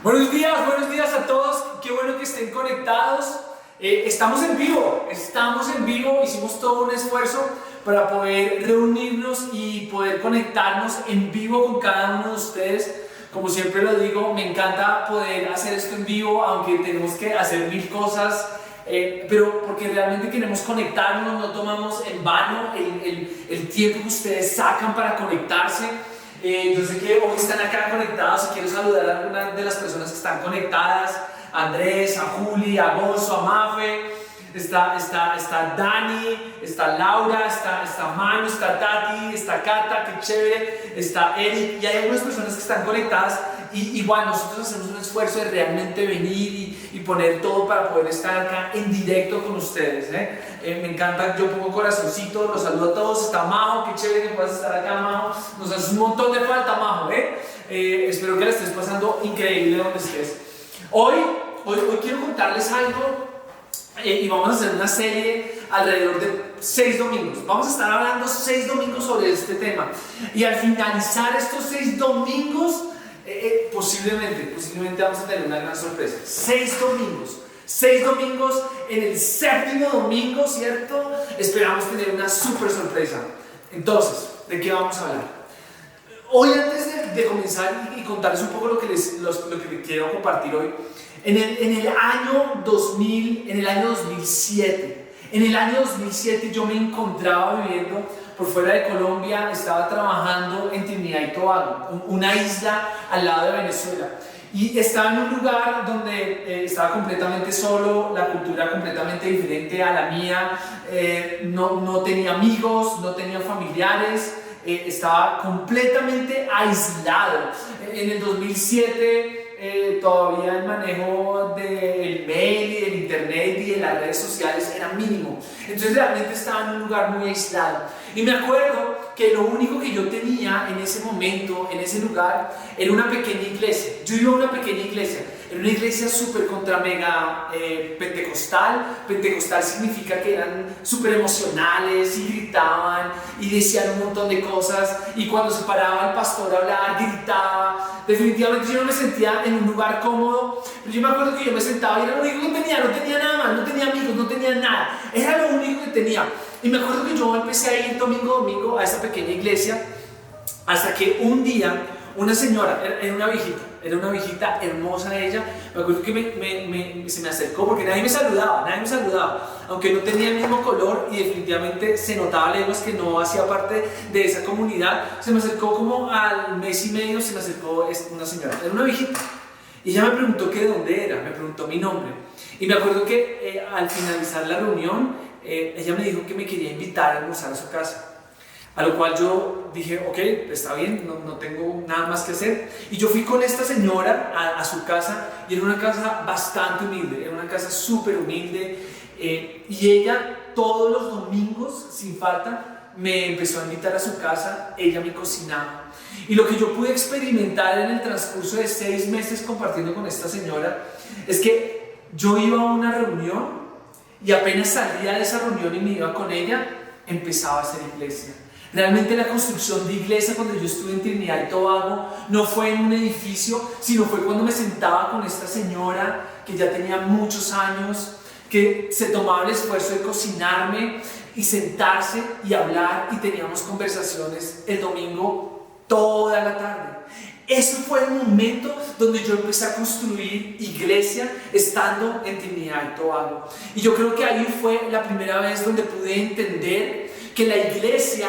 Buenos días a todos, qué bueno que estén conectados. Estamos en vivo, hicimos todo un esfuerzo para poder reunirnos y poder conectarnos en vivo con cada uno de ustedes. Como siempre lo digo, me encanta poder hacer esto en vivo, aunque tenemos que hacer mil cosas, pero porque realmente queremos conectarnos, no tomamos en vano el tiempo que ustedes sacan para conectarse. Yo sé que hoy están acá conectados y quiero saludar a algunas de las personas que están conectadas: a Andrés, a Juli, a Gonzo, a Mafe, está Dani, está Laura, está Manu, está Tati, está Cata, qué chévere, está Eric, y hay algunas personas que están conectadas. Y igual nosotros hacemos un esfuerzo de realmente venir y poner todo para poder estar acá en directo con ustedes. Me encanta, yo pongo corazoncito, los saludo a todos. Está Majo, qué chévere que puedas estar acá, Majo. Nos hace un montón de falta, Majo. Espero que la estés pasando increíble donde estés. Hoy quiero contarles algo y vamos a hacer una serie alrededor de 6 domingos. Vamos a estar hablando 6 domingos sobre este tema. Y al finalizar estos 6 domingos, posiblemente vamos a tener una gran sorpresa. 6 domingos, en el 7º domingo, ¿cierto? Esperamos tener una super sorpresa. Entonces, ¿de qué vamos a hablar? Hoy, antes de comenzar y contarles un poco lo que les quiero compartir hoy, en el año 2007 yo me encontraba viviendo por fuera de Colombia. Estaba trabajando en Trinidad y Tobago, una isla al lado de Venezuela, y estaba en un lugar donde estaba completamente solo, la cultura completamente diferente a la mía, no tenía amigos, no tenía familiares, estaba completamente aislado. En el 2007 todavía el manejo del mail y del internet y de las redes sociales era mínimo, entonces realmente estaba en un lugar muy aislado. Y me acuerdo que lo único que yo tenía en ese momento, en ese lugar, era una pequeña iglesia. Yo iba a una pequeña iglesia, era una iglesia súper contra mega pentecostal. Pentecostal significa que eran súper emocionales y gritaban y decían un montón de cosas, y cuando se paraba el pastor a hablar, gritaba. Definitivamente yo no me sentía en un lugar cómodo, pero yo me acuerdo que yo me sentaba y era lo único que tenía, no tenía nada más, no tenía amigos, no tenía nada, era lo único que tenía. Y me acuerdo que yo empecé a ir domingo a domingo a esa pequeña iglesia, hasta que un día una señora, era una viejita hermosa ella, me acuerdo que se me acercó, porque nadie me saludaba, aunque no tenía el mismo color y definitivamente se notaba lejos que no hacía parte de esa comunidad. Se me acercó como al mes y medio, se me acercó una señora, era una viejita, y ella me preguntó que de dónde era, me preguntó mi nombre, y me acuerdo que al finalizar la reunión, ella me dijo que me quería invitar a almorzar a su casa. A lo cual yo dije, ok, está bien, no tengo nada más que hacer. Y yo fui con esta señora a su casa, y era una casa bastante humilde, era una casa súper humilde. Y ella todos los domingos, sin falta, me empezó a invitar a su casa. Ella me cocinaba. Y lo que yo pude experimentar en el transcurso de 6 meses compartiendo con esta señora es que yo iba a una reunión, y apenas salía de esa reunión y me iba con ella, empezaba a hacer iglesia. Realmente la construcción de iglesia cuando yo estuve en Trinidad y Tobago no fue en un edificio, sino fue cuando me sentaba con esta señora que ya tenía muchos años, que se tomaba el esfuerzo de cocinarme y sentarse y hablar, y teníamos conversaciones el domingo toda la tarde. Ese fue el momento donde yo empecé a construir iglesia estando en Trinidad y Tobago. Y yo creo que ahí fue la primera vez donde pude entender que la iglesia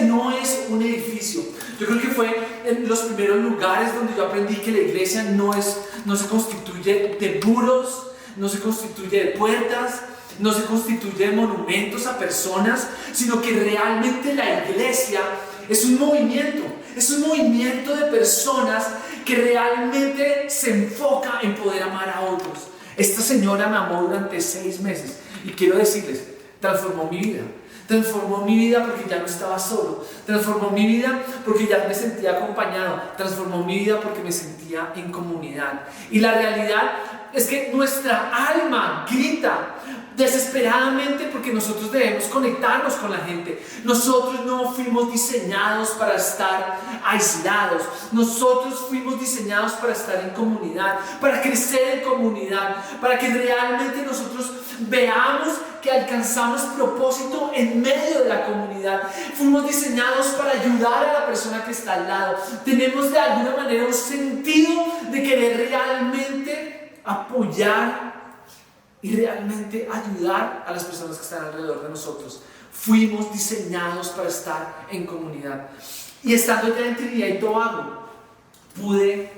no es un edificio. Yo creo que fue en los primeros lugares donde yo aprendí que la iglesia no se constituye de muros, no se constituye de puertas, no se constituye de monumentos a personas, sino que realmente la iglesia es un movimiento de personas que realmente se enfoca en poder amar a otros. Esta señora me amó durante 6 meses, y quiero decirles, transformó mi vida. Transformó mi vida porque ya no estaba solo. Transformó mi vida porque ya me sentía acompañado. Transformó mi vida porque me sentía en comunidad. Y la realidad es que nuestra alma grita desesperadamente porque nosotros debemos conectarnos con la gente. Nosotros no fuimos diseñados para estar aislados. Nosotros fuimos diseñados para estar en comunidad, para crecer en comunidad, para que realmente nosotros veamos que alcanzamos propósito en medio de la comunidad. Fuimos diseñados para ayudar a la persona que está al lado. Tenemos de alguna manera un sentido de querer realmente apoyar y realmente ayudar a las personas que están alrededor de nosotros. Fuimos diseñados para estar en comunidad. Y estando ya en Trinidad y Tobago, pude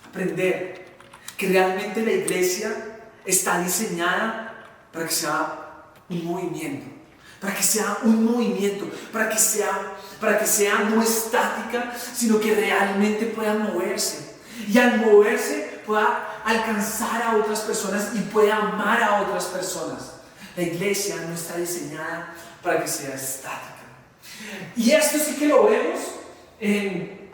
aprender que realmente la iglesia está diseñada para que sea un movimiento, para que sea no estática, sino que realmente pueda moverse. Y al moverse pueda alcanzar a otras personas y pueda amar a otras personas. La iglesia no está diseñada para que sea estática. Y esto sí que lo vemos en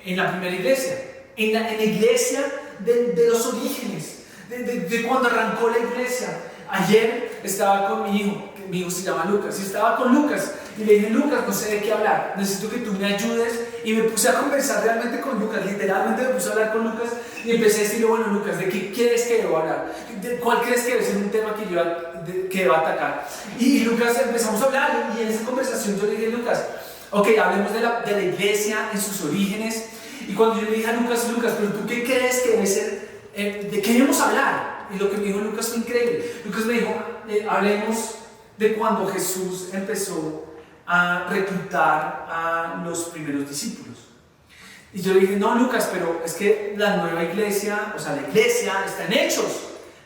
la primera iglesia, en la iglesia de los orígenes, de cuando arrancó la iglesia. Ayer estaba con mi hijo se llama Lucas, y estaba con Lucas y le dije: Lucas, no sé de qué hablar, necesito que tú me ayudes. Y me puse a conversar realmente con Lucas, literalmente me puse a hablar con Lucas y empecé a decirle: bueno, Lucas, ¿de qué quieres que debo hablar? ¿Cuál crees que debe ser un tema que deba atacar? Y Lucas, empezamos a hablar, y en esa conversación yo le dije: Lucas, ok, hablemos de la iglesia en sus orígenes. Y cuando yo le dije a Lucas, ¿pero tú qué crees que debe ser? ¿De qué debemos hablar? Y lo que me dijo Lucas fue increíble. Lucas me dijo: hablemos de cuando Jesús empezó a reclutar a los primeros discípulos. Y yo le dije: no, Lucas, pero es que la nueva iglesia, o sea, la iglesia está en Hechos.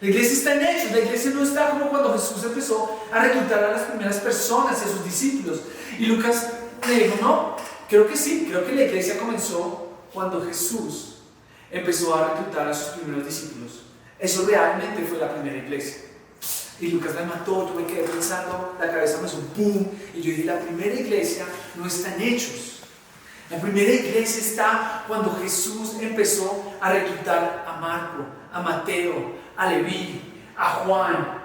La iglesia está en Hechos. La iglesia no está como cuando Jesús empezó a reclutar a las primeras personas y a sus discípulos. Y Lucas me dijo: no, creo que sí, creo que la iglesia comenzó cuando Jesús empezó a reclutar a sus primeros discípulos. Eso realmente fue la primera iglesia. Y Lucas me mató, yo me quedé pensando, la cabeza me hizo un pum, y yo dije: la primera iglesia no está en Hechos. La primera iglesia está cuando Jesús empezó a reclutar a Marco, a Mateo, a Leví, a Juan,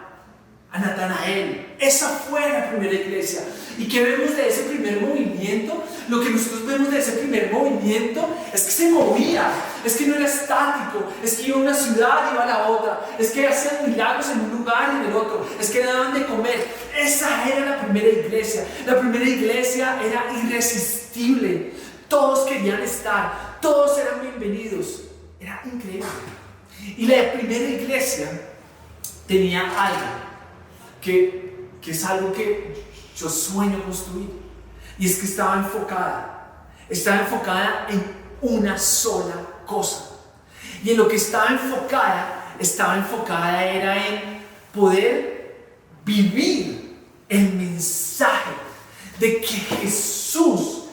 a Natanael. Esa fue la primera iglesia. ¿Y qué vemos de ese primer movimiento? Lo que nosotros vemos de ese primer movimiento es que se movía, es que no era estático, es que iba a una ciudad y iba a la otra, es que hacían milagros en un lugar y en el otro, es que daban de comer. Esa era la primera iglesia. La primera iglesia era irresistible. Todos querían estar, todos eran bienvenidos. Era increíble. Y la primera iglesia tenía algo que es algo que yo sueño construir, y es que estaba enfocada en una sola cosa. Y en lo que estaba enfocada era en poder vivir el mensaje de que Jesús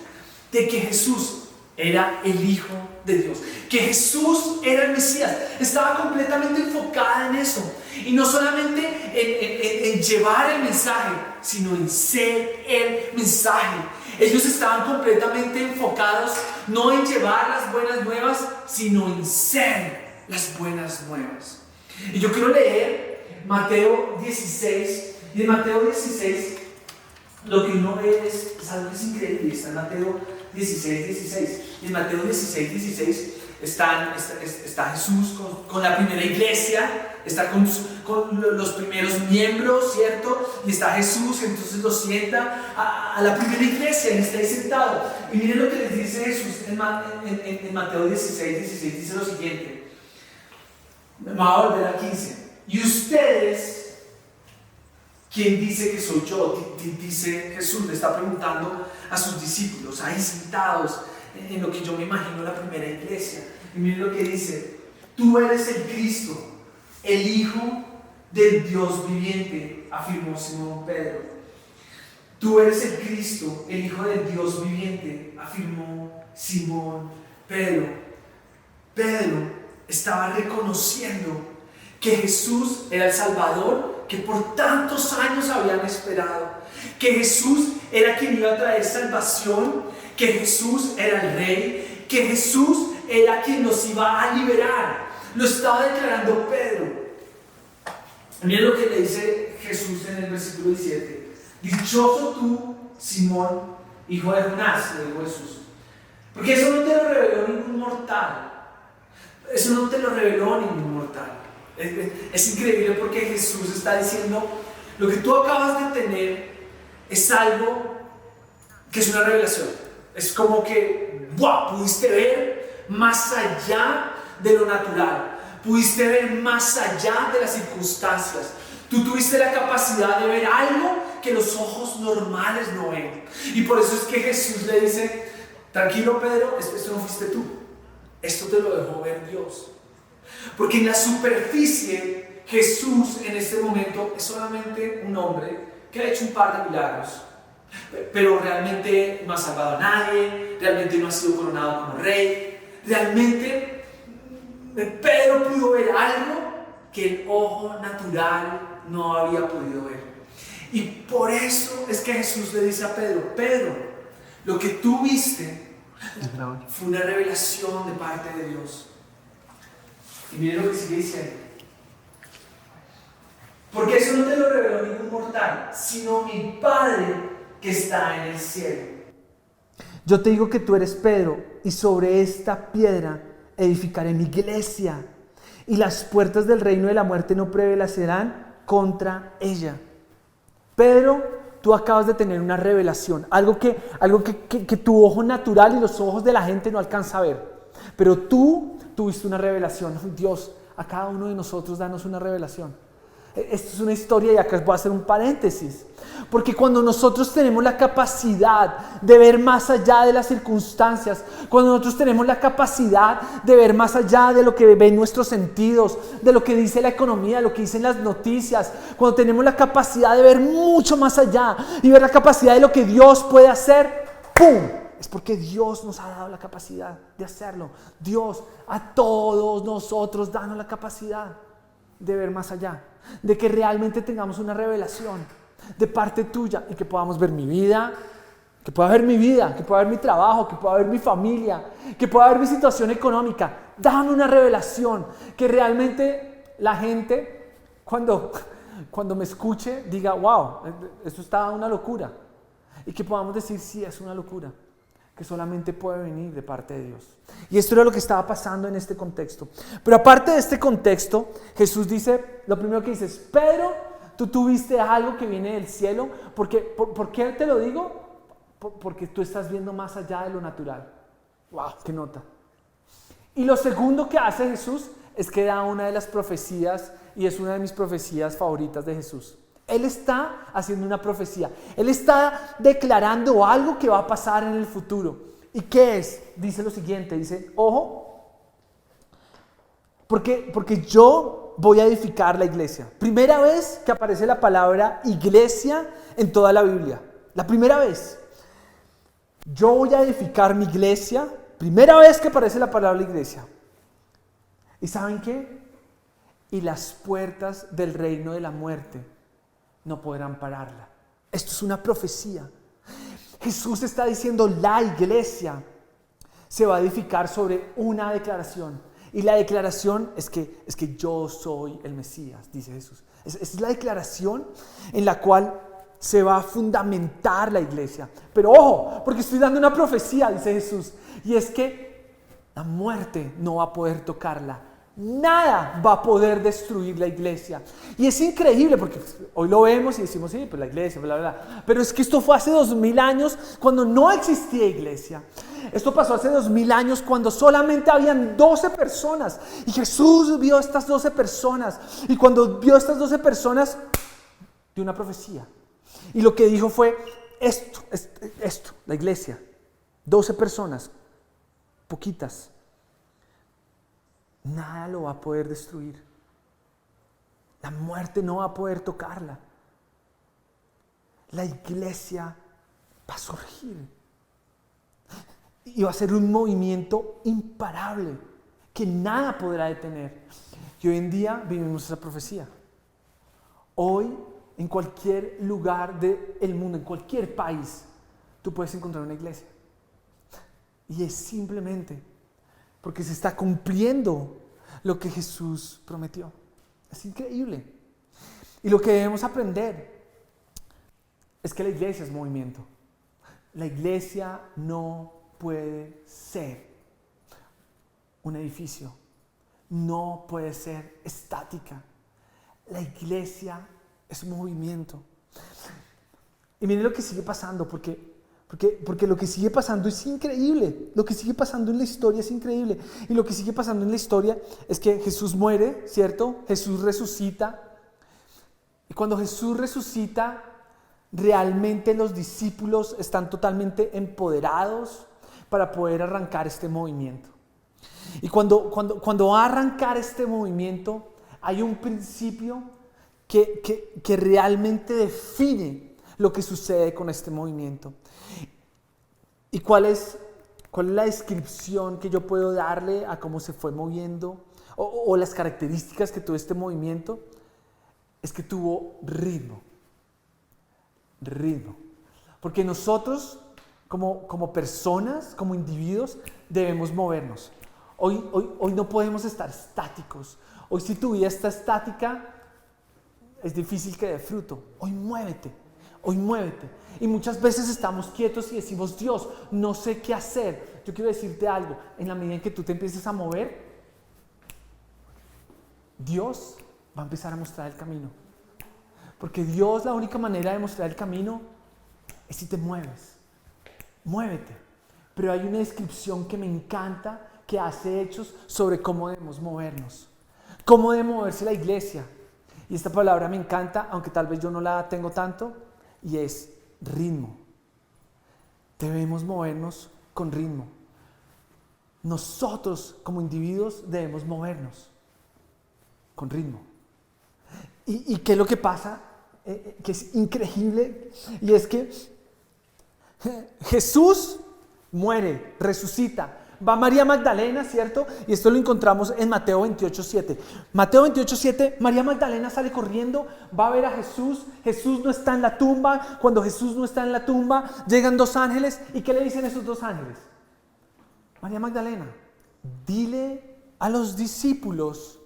era el Hijo de Dios, que Jesús era el Mesías. Estaba completamente enfocada en eso, y no solamente en llevar el mensaje, sino en ser el mensaje. Ellos estaban completamente enfocados no en llevar las buenas nuevas, sino en ser las buenas nuevas. Y yo quiero leer Mateo 16, y en Mateo 16 lo que uno ve es algo que es increíble. Está en Mateo 16. Y en Mateo 16 está Jesús con la primera iglesia, está con los primeros miembros, ¿cierto? Y está Jesús, entonces lo sienta a la primera iglesia, y está ahí sentado. Y miren lo que les dice Jesús en Mateo 16, dice lo siguiente. Me va a volver a 15. Y ustedes, ¿quién dice que soy yo? Dice Jesús, le está preguntando a sus discípulos, ahí sentados, en lo que yo me imagino la primera iglesia. Y miren lo que dice: tú eres el Cristo, el Hijo del Dios viviente, afirmó Simón Pedro. Tú eres el Cristo, el Hijo del Dios viviente, afirmó Simón Pedro. Pedro estaba reconociendo que Jesús era el Salvador que por tantos años habían esperado, que Jesús era quien iba a traer salvación, que Jesús era el Rey, que Jesús era quien los iba a liberar. Lo estaba declarando Pedro. Miren lo que le dice Jesús en el versículo 17. Dichoso tú, Simón, hijo de Jonás, le dijo Jesús. Porque eso no te lo reveló ningún mortal. Eso no te lo reveló ningún mortal. Es increíble porque Jesús está diciendo, lo que tú acabas de tener es algo que es una revelación. Es como que, ¡wow!, pudiste ver más allá de lo natural. Pudiste ver más allá de las circunstancias. Tú tuviste la capacidad de ver algo que los ojos normales no ven. Y por eso es que Jesús le dice, tranquilo Pedro, esto no fuiste tú. Esto te lo dejó ver Dios. Porque en la superficie, Jesús en este momento es solamente un hombre que ha hecho un par de milagros. Pero realmente no ha salvado a nadie, realmente no ha sido coronado como rey. Realmente Pedro pudo ver algo que el ojo natural no había podido ver. Y por eso es que Jesús le dice a Pedro, Pedro, lo que tú viste fue una revelación de parte de Dios. Y miren lo que sigue diciendo. Porque eso no te lo reveló ningún mortal, sino mi Padre que está en el cielo. Yo te digo que tú eres Pedro, y sobre esta piedra edificaré mi iglesia, y las puertas del reino de la muerte no prevalecerán contra ella. Pedro, tú acabas de tener una revelación, algo que tu ojo natural y los ojos de la gente no alcanza a ver. Pero tú tuviste una revelación. Dios, a cada uno de nosotros danos una revelación. Esto es una historia y acá voy a hacer un paréntesis. Porque cuando nosotros tenemos la capacidad de ver más allá de las circunstancias, cuando nosotros tenemos la capacidad de ver más allá de lo que ven nuestros sentidos, de lo que dice la economía, de lo que dicen las noticias, cuando tenemos la capacidad de ver mucho más allá y ver la capacidad de lo que Dios puede hacer, ¡pum!, es porque Dios nos ha dado la capacidad de hacerlo. Dios a todos nosotros danos la capacidad de ver más allá, de que realmente tengamos una revelación de parte tuya y que podamos ver mi vida, que pueda ver mi vida, que pueda ver mi trabajo, que pueda ver mi familia, que pueda ver mi situación económica. Dame una revelación, que realmente la gente cuando me escuche diga, wow, esto está una locura, y que podamos decir, sí, es una locura, que solamente puede venir de parte de Dios. Y esto era lo que estaba pasando en este contexto. Pero aparte de este contexto, Jesús dice, lo primero que dice es, Pedro, tú tuviste algo que viene del cielo. ¿Por qué te lo digo? Porque tú estás viendo más allá de lo natural. ¡Wow! ¡Qué nota! Y lo segundo que hace Jesús es que da una de las profecías, y es una de mis profecías favoritas de Jesús. Él está haciendo una profecía. Él está declarando algo que va a pasar en el futuro. ¿Y qué es? Dice lo siguiente, dice, ojo, porque yo voy a edificar la iglesia. Primera vez que aparece la palabra iglesia en toda la Biblia. La primera vez. Yo voy a edificar mi iglesia. Primera vez que aparece la palabra iglesia. ¿Y saben qué? Y las puertas del reino de la muerte no podrán pararla. Esto es una profecía. Jesús está diciendo, la iglesia se va a edificar sobre una declaración. Y la declaración es que yo soy el Mesías, dice Jesús. Es la declaración en la cual se va a fundamentar la iglesia. Pero ojo, porque estoy dando una profecía, dice Jesús. Y es que la muerte no va a poder tocarla. Nada va a poder destruir la iglesia. Y es increíble porque hoy lo vemos y decimos, sí, pues la iglesia, bla, bla, bla. Pero es que esto fue hace 2000 años cuando no existía iglesia. Esto pasó hace 2000 años cuando solamente habían 12 personas. Y Jesús vio estas 12 personas. Y cuando vio estas 12 personas, dio una profecía. Y lo que dijo fue, esto, la iglesia. 12 personas, poquitas. Nada lo va a poder destruir. La muerte no va a poder tocarla. La iglesia va a surgir. Y va a ser un movimiento imparable que nada podrá detener. Y hoy en día vivimos esa profecía. Hoy, en cualquier lugar del mundo, en cualquier país, tú puedes encontrar una iglesia. Y es simplemente porque se está cumpliendo lo que Jesús prometió. Es increíble. Y lo que debemos aprender es que la iglesia es movimiento. La iglesia no puede ser un edificio. No puede ser estática. La iglesia es movimiento. Y miren lo que sigue pasando, porque lo que sigue pasando es increíble. Lo que sigue pasando en la historia es increíble. Y lo que sigue pasando en la historia es que Jesús muere, ¿cierto? Jesús resucita. Y cuando Jesús resucita, realmente los discípulos están totalmente empoderados para poder arrancar este movimiento. Y cuando va a arrancar este movimiento, hay un principio que realmente define lo que sucede con este movimiento. ¿Y cuál es la descripción que yo puedo darle a cómo se fue moviendo o las características que tuvo este movimiento? Es que tuvo ritmo. Porque nosotros como personas, como individuos, debemos movernos. Hoy no podemos estar estáticos. Hoy si tu vida está estática, es difícil que dé fruto. Hoy muévete. Y muchas veces estamos quietos y decimos, Dios, no sé qué hacer. Yo quiero decirte algo. En la medida en que tú te empieces a mover, Dios va a empezar a mostrar el camino. Porque Dios, la única manera de mostrar el camino es si te mueves. Muévete. Pero hay una descripción que me encanta que hace Hechos sobre cómo debemos movernos. Cómo debe moverse la iglesia. Y esta palabra me encanta, aunque tal vez yo no la tengo tanto, y es ritmo. Debemos movernos con ritmo. Nosotros como individuos debemos movernos con ritmo. ¿Y qué es lo que pasa? Que es increíble, y es que Jesús muere, resucita. Va María Magdalena, ¿cierto? Y esto lo encontramos en Mateo 28:7. Mateo 28:7, María Magdalena sale corriendo, va a ver a Jesús. Jesús no está en la tumba. Cuando Jesús no está en la tumba, llegan dos ángeles. ¿Y qué le dicen esos dos ángeles? María Magdalena, dile a los discípulos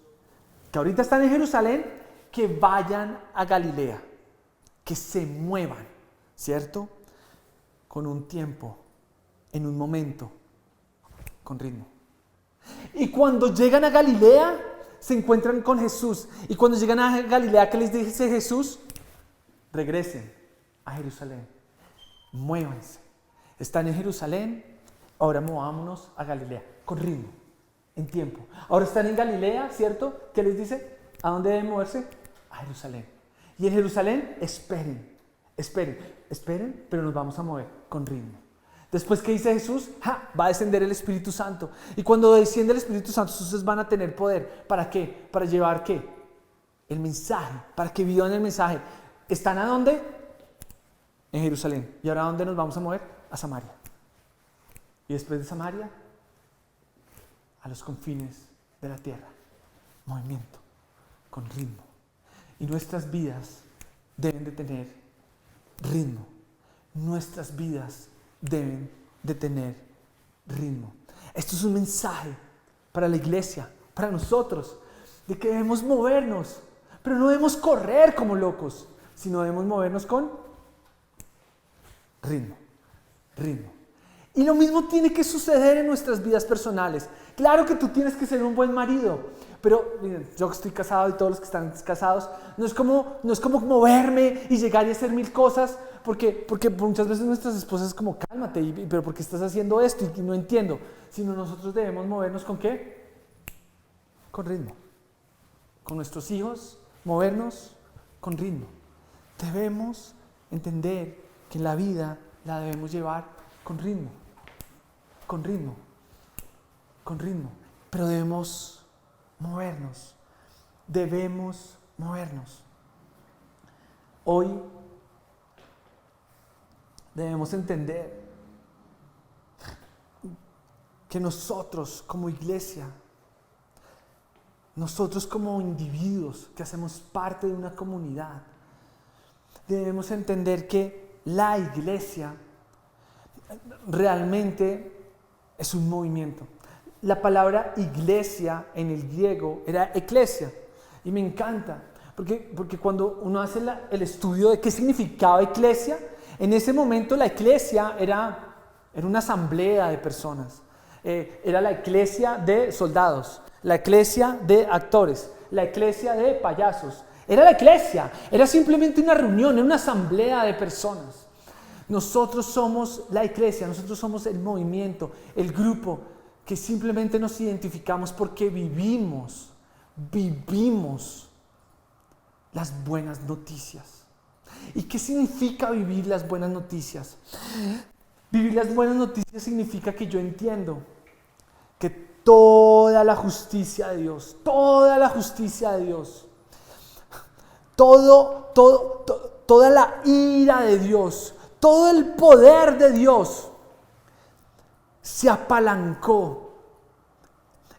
que ahorita están en Jerusalén, que vayan a Galilea, que se muevan, ¿cierto? Con un tiempo, en un momento, con ritmo. Y cuando llegan a Galilea, se encuentran con Jesús. Y cuando llegan a Galilea, ¿qué les dice Jesús? Regresen a Jerusalén. Muévanse. Están en Jerusalén, ahora movámonos a Galilea, con ritmo, en tiempo. Ahora están en Galilea, ¿cierto? ¿Qué les dice? ¿A dónde deben moverse? A Jerusalén. Y en Jerusalén, esperen, pero nos vamos a mover con ritmo. Después, ¿qué dice Jesús? Va a descender el Espíritu Santo. Y cuando desciende el Espíritu Santo, ustedes van a tener poder. ¿Para qué? Para llevar ¿qué? El mensaje, para que vivan el mensaje. ¿Están a dónde? En Jerusalén. ¿Y ahora a dónde nos vamos a mover? A Samaria. Y después de Samaria, a los confines de la tierra. Movimiento, con ritmo. Y nuestras vidas deben de tener ritmo. Nuestras vidas deben de tener ritmo. Esto es un mensaje para la iglesia, para nosotros, de que debemos movernos, pero no debemos correr como locos, sino debemos movernos con ritmo. Y lo mismo tiene que suceder en nuestras vidas personales. Claro que tú tienes que ser un buen marido, pero miren, yo estoy casado y todos los que están casados, no es como moverme y llegar y hacer mil cosas, porque muchas veces nuestras esposas es como, cálmate, pero ¿por qué estás haciendo esto? Y no entiendo. Sino nosotros debemos movernos ¿con qué? Con ritmo. Con nuestros hijos, movernos con ritmo. Debemos entender que la vida la debemos llevar con ritmo. Pero debemos movernos. Hoy debemos entender que nosotros como iglesia, nosotros como individuos que hacemos parte de una comunidad, debemos entender que la iglesia realmente es un movimiento. La palabra iglesia en el griego era eclesia. Y me encanta, porque cuando uno hace el estudio de qué significaba eclesia, en ese momento la eclesia era una asamblea de personas. Era la eclesia de soldados, la eclesia de actores, la eclesia de payasos. Era la eclesia, era simplemente una reunión, era una asamblea de personas. Nosotros somos la iglesia, nosotros somos el movimiento, el grupo que simplemente nos identificamos porque vivimos las buenas noticias. ¿Y qué significa vivir las buenas noticias? Vivir las buenas noticias significa que yo entiendo que toda la justicia de Dios, toda la ira de Dios, todo el poder de Dios se apalancó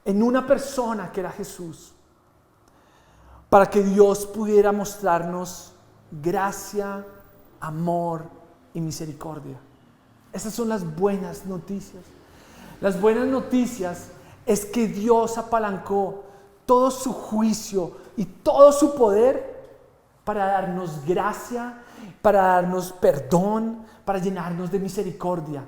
en una persona que era Jesús, para que Dios pudiera mostrarnos gracia, amor y misericordia. Esas son las buenas noticias. Las buenas noticias es que Dios apalancó todo su juicio y todo su poder para darnos gracia, para darnos perdón, para llenarnos de misericordia.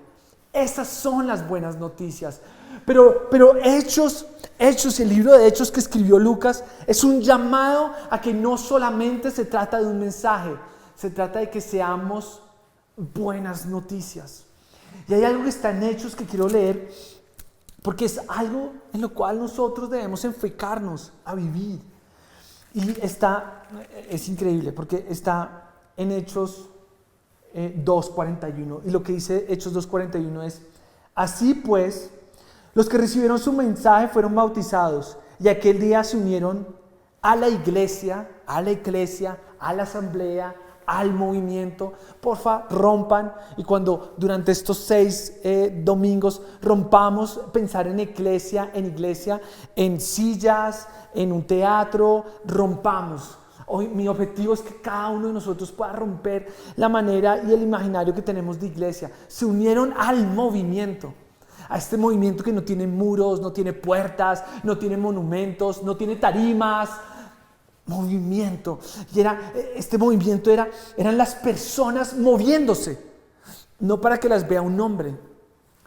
Esas son las buenas noticias. Pero Hechos, el libro de Hechos que escribió Lucas, es un llamado a que no solamente se trata de un mensaje, se trata de que seamos buenas noticias. Y hay algo que está en Hechos que quiero leer, porque es algo en lo cual nosotros debemos enfocarnos a vivir. Y es increíble, porque está en Hechos 2:41. Y lo que dice Hechos 2:41 es: así pues, los que recibieron su mensaje fueron bautizados, y aquel día se unieron a la iglesia, a la asamblea, al movimiento. Porfa, rompan, y cuando durante estos 6 domingos rompamos pensar en iglesia, en sillas, en un teatro, rompamos. Hoy mi objetivo es que cada uno de nosotros pueda romper la manera y el imaginario que tenemos de iglesia. Se unieron al movimiento, a este movimiento que no tiene muros, no tiene puertas, no tiene monumentos, no tiene tarimas. Movimiento. Y este movimiento eran las personas moviéndose, no para que las vea un hombre,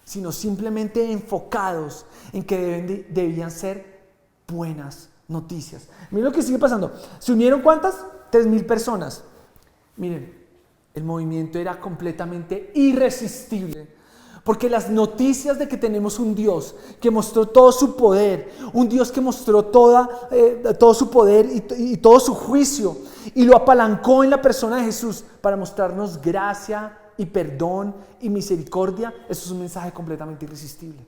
sino simplemente enfocados en que debían ser buenas noticias. Miren lo que sigue pasando. ¿Se unieron cuántas? 3,000 personas. Miren, el movimiento era completamente irresistible, porque las noticias de que tenemos un Dios que mostró todo su poder, un Dios que mostró todo su poder y todo su juicio, y lo apalancó en la persona de Jesús para mostrarnos gracia y perdón y misericordia, eso es un mensaje completamente irresistible.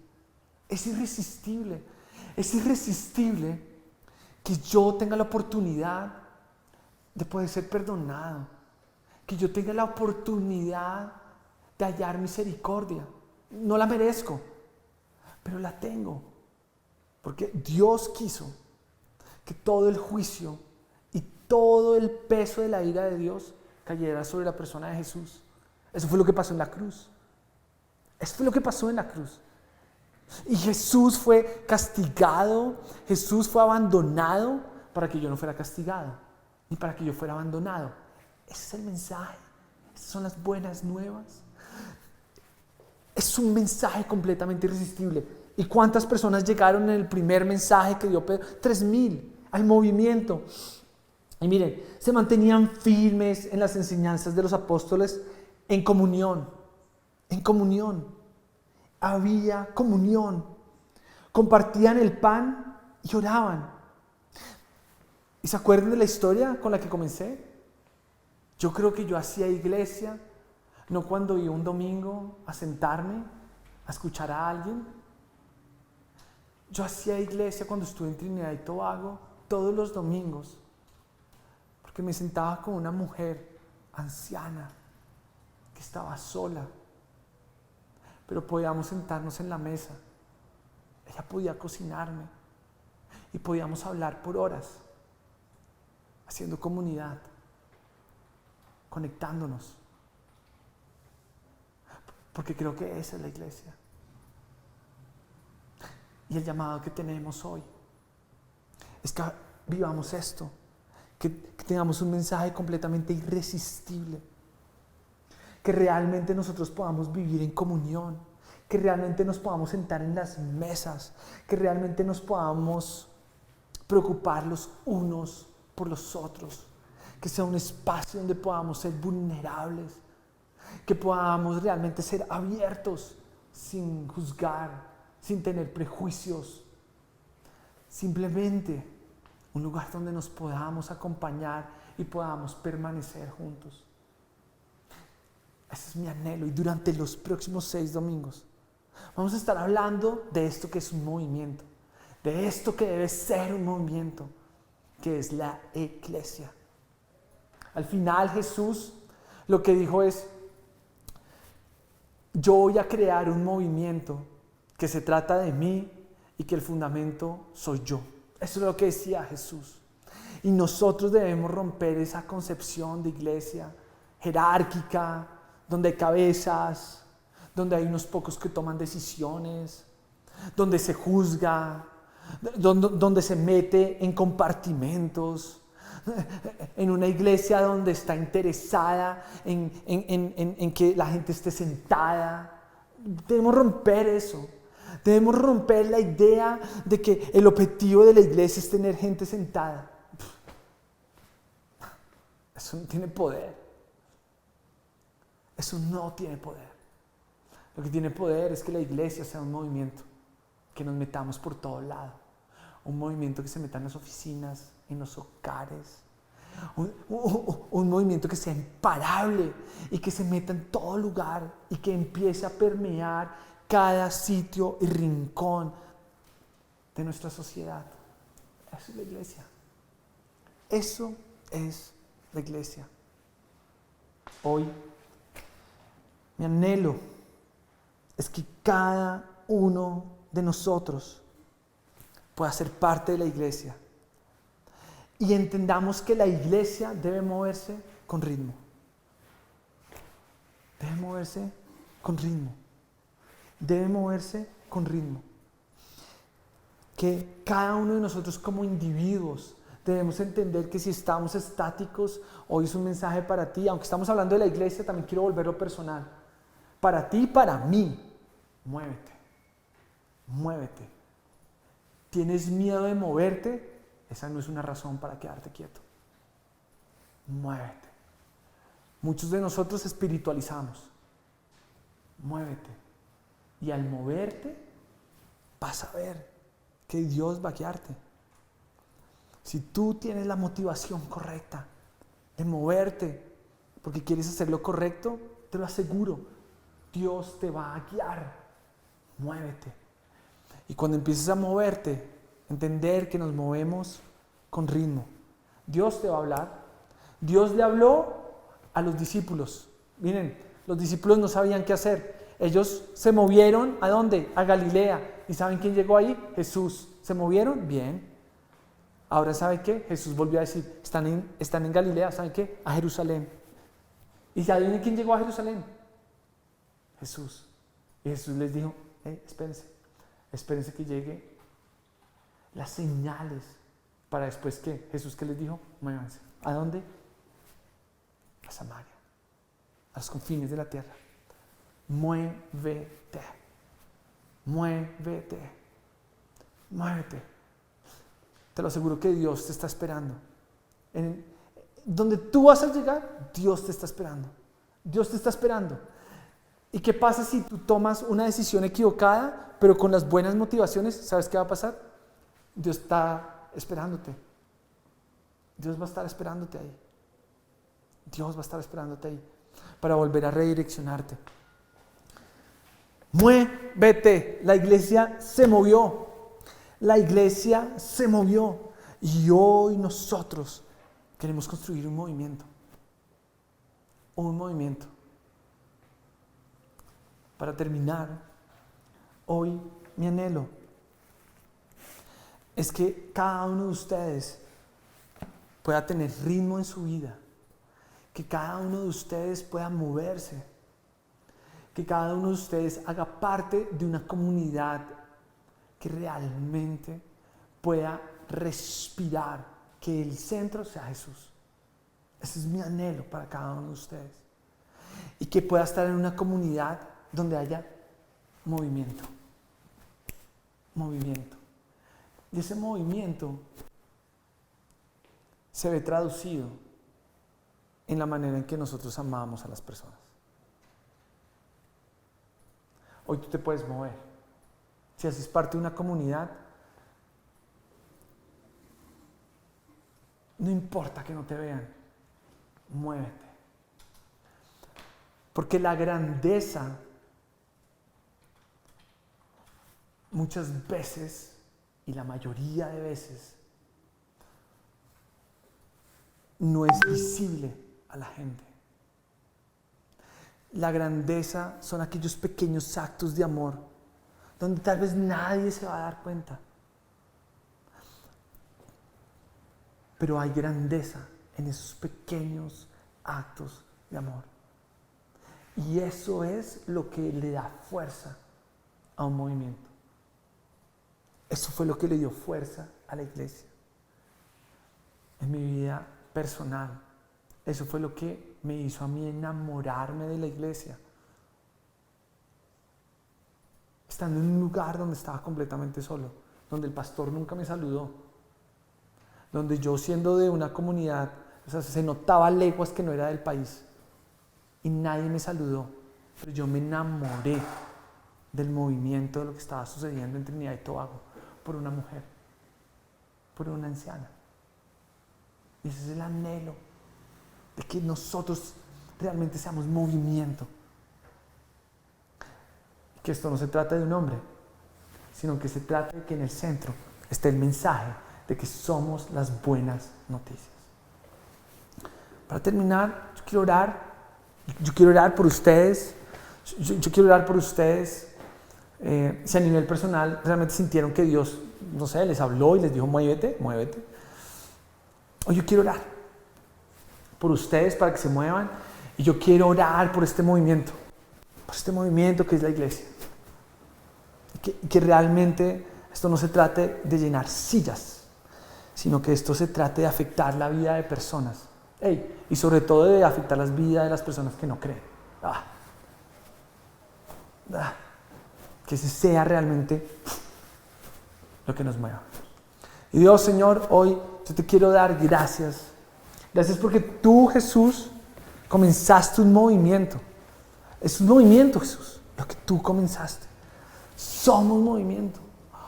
Es irresistible que yo tenga la oportunidad de poder ser perdonado, que yo tenga la oportunidad de hallar misericordia. No la merezco, pero la tengo, porque Dios quiso que todo el juicio y todo el peso de la ira de Dios cayera sobre la persona de Jesús. Eso fue lo que pasó en la cruz. Y Jesús fue castigado, Jesús fue abandonado para que yo no fuera castigado, ni para que yo fuera abandonado. Ese es el mensaje, esas son las buenas nuevas. Es un mensaje completamente irresistible. ¿Y cuántas personas llegaron en el primer mensaje que dio Pedro? 3,000 al movimiento. Y miren, se mantenían firmes en las enseñanzas de los apóstoles en comunión. Había comunión. Compartían el pan y oraban. ¿Y se acuerdan de la historia con la que comencé? Yo creo que yo hacía iglesia no cuando iba un domingo a sentarme a escuchar a alguien. Yo hacía iglesia cuando estuve en Trinidad y Tobago todos los domingos, porque me sentaba con una mujer anciana que estaba sola, pero podíamos sentarnos en la mesa. Ella podía cocinarme y podíamos hablar por horas, haciendo comunidad, conectándonos. Porque creo que esa es la iglesia. Y el llamado que tenemos hoy es que vivamos esto, que tengamos un mensaje completamente irresistible, que realmente nosotros podamos vivir en comunión, que realmente nos podamos sentar en las mesas, que realmente nos podamos preocupar los unos por los otros, que sea un espacio donde podamos ser vulnerables, que podamos realmente ser abiertos sin juzgar, sin tener prejuicios, simplemente un lugar donde nos podamos acompañar y podamos permanecer juntos. Ese es mi anhelo, y durante los próximos 6 domingos vamos a estar hablando de esto que es un movimiento, de esto que debe ser un movimiento, que es la iglesia. Al final Jesús lo que dijo es: yo voy a crear un movimiento que se trata de mí y que el fundamento soy yo. Eso es lo que decía Jesús. Y nosotros debemos romper esa concepción de iglesia jerárquica, donde hay cabezas, donde hay unos pocos que toman decisiones, donde se juzga, donde se mete en compartimentos, en una iglesia donde está interesada en que la gente esté sentada. Debemos romper eso. Debemos romper la idea de que el objetivo de la iglesia es tener gente sentada. Eso no tiene poder. Eso no tiene poder. Lo que tiene poder es que la iglesia sea un movimiento, que nos metamos por todo lado. Un movimiento que se meta en las oficinas, en los hogares. Un movimiento que sea imparable y que se meta en todo lugar y que empiece a permear cada sitio y rincón de nuestra sociedad. Eso es la iglesia. Eso es la iglesia. Hoy, mi anhelo es que cada uno de nosotros pueda ser parte de la iglesia y entendamos que la iglesia debe moverse con ritmo. Debe moverse con ritmo. Debe moverse con ritmo. Que cada uno de nosotros como individuos debemos entender que si estamos estáticos, hoy es un mensaje para ti. Aunque estamos hablando de la iglesia, también quiero volverlo personal. Para ti y para mí, muévete. Muévete. ¿Tienes miedo de moverte? Esa no es una razón para quedarte quieto. Muévete. Muchos de nosotros espiritualizamos. Muévete. Y al moverte, vas a ver que Dios va a guiarte. Si tú tienes la motivación correcta de moverte porque quieres hacer lo correcto, te lo aseguro, Dios te va a guiar. Muévete. Y cuando empieces a moverte, entender que nos movemos con ritmo. Dios te va a hablar. Dios le habló a los discípulos. Miren, los discípulos no sabían qué hacer. Ellos se movieron, ¿a dónde? A Galilea. ¿Y saben quién llegó ahí? Jesús. ¿Se movieron? Bien. Ahora, ¿saben qué? Jesús volvió a decir, están en Galilea, ¿saben qué? A Jerusalén. ¿Y saben quién llegó a Jerusalén? Jesús. Y Jesús les dijo, espérense que llegue las señales para después que Jesús, ¿qué les dijo? Muévanse. ¿A dónde? A Samaria, a los confines de la tierra. Muévete. Muévete. Muévete. Te lo aseguro que Dios te está esperando. Donde tú vas a llegar, Dios te está esperando. Dios te está esperando. ¿Y qué pasa si tú tomas una decisión equivocada, pero con las buenas motivaciones? ¿Sabes qué va a pasar? Dios está esperándote. Dios va a estar esperándote ahí. Dios va a estar esperándote ahí para volver a redireccionarte. Muévete. La iglesia se movió. La iglesia se movió. Y hoy nosotros queremos construir un movimiento. Un movimiento. Para terminar, hoy mi anhelo es que cada uno de ustedes pueda tener ritmo en su vida, que cada uno de ustedes pueda moverse, que cada uno de ustedes haga parte de una comunidad que realmente pueda respirar, que el centro sea Jesús. Ese es mi anhelo para cada uno de ustedes. Y que pueda estar en una comunidad donde haya movimiento. Movimiento. Y ese movimiento se ve traducido en la manera en que nosotros amamos a las personas. Hoy tú te puedes mover. Si haces parte de una comunidad, no importa que no te vean, muévete. Porque la grandeza muchas veces, y la mayoría de veces, no es visible a la gente. La grandeza son aquellos pequeños actos de amor donde tal vez nadie se va a dar cuenta. Pero hay grandeza en esos pequeños actos de amor. Y eso es lo que le da fuerza a un movimiento. Eso fue lo que le dio fuerza a la iglesia. En mi vida personal, eso fue lo que me hizo a mí enamorarme de la iglesia. Estando en un lugar donde estaba completamente solo, donde el pastor nunca me saludó, donde yo, siendo de una comunidad, o sea, se notaba a leguas que no era del país y nadie me saludó, pero yo me enamoré del movimiento, de lo que estaba sucediendo en Trinidad y Tobago, por una mujer, por una anciana. Y ese es el anhelo de que nosotros realmente seamos movimiento. Que esto no se trata de un hombre, sino que se trata de que en el centro esté el mensaje de que somos las buenas noticias. Para terminar, yo quiero orar por ustedes. Yo quiero orar por ustedes. Si a nivel personal realmente sintieron que Dios, no sé, les habló y les dijo muévete, muévete. Hoy yo quiero orar por ustedes para que se muevan, y yo quiero orar por este movimiento que es la iglesia. Que realmente esto no se trate de llenar sillas, sino que esto se trate de afectar la vida de personas. Y sobre todo de afectar las vidas de las personas que no creen. Que ese sea realmente lo que nos mueva. Y Dios, Señor, hoy yo te quiero dar gracias. Gracias porque tú, Jesús, comenzaste un movimiento. Es un movimiento, Jesús, lo que tú comenzaste. Somos movimiento.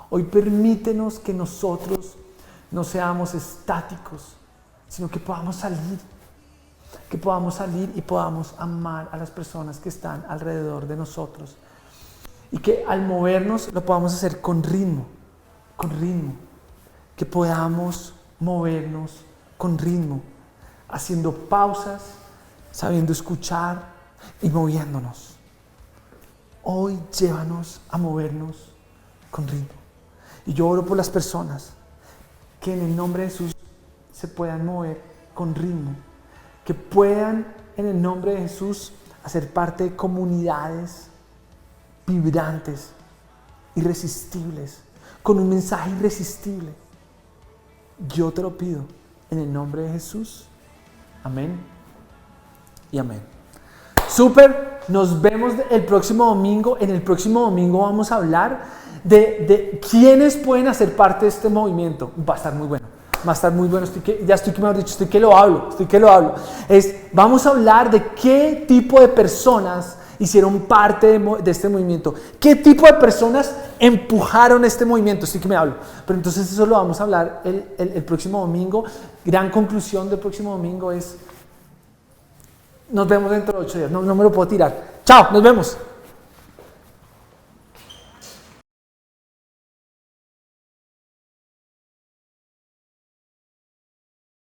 Hoy permítenos que nosotros no seamos estáticos, sino que podamos salir. Que podamos salir y podamos amar a las personas que están alrededor de nosotros. Y que al movernos lo podamos hacer con ritmo. Que podamos movernos con ritmo, haciendo pausas, sabiendo escuchar y moviéndonos. Hoy llévanos a movernos con ritmo. Y yo oro por las personas que en el nombre de Jesús se puedan mover con ritmo, que puedan en el nombre de Jesús hacer parte de comunidades vibrantes, irresistibles, con un mensaje irresistible. Yo te lo pido en el nombre de Jesús. Amén y amén. Súper, nos vemos el próximo domingo. En el próximo domingo vamos a hablar de quiénes pueden hacer parte de este movimiento. Va a estar muy bueno. Estoy que lo hablo. Vamos a hablar de qué tipo de personas hicieron parte de este movimiento. ¿Qué tipo de personas empujaron este movimiento? Estoy que me hablo. Pero entonces eso lo vamos a hablar el próximo domingo. Gran conclusión del próximo domingo es: nos vemos dentro de 8 días. No me lo puedo tirar. Chao, nos vemos.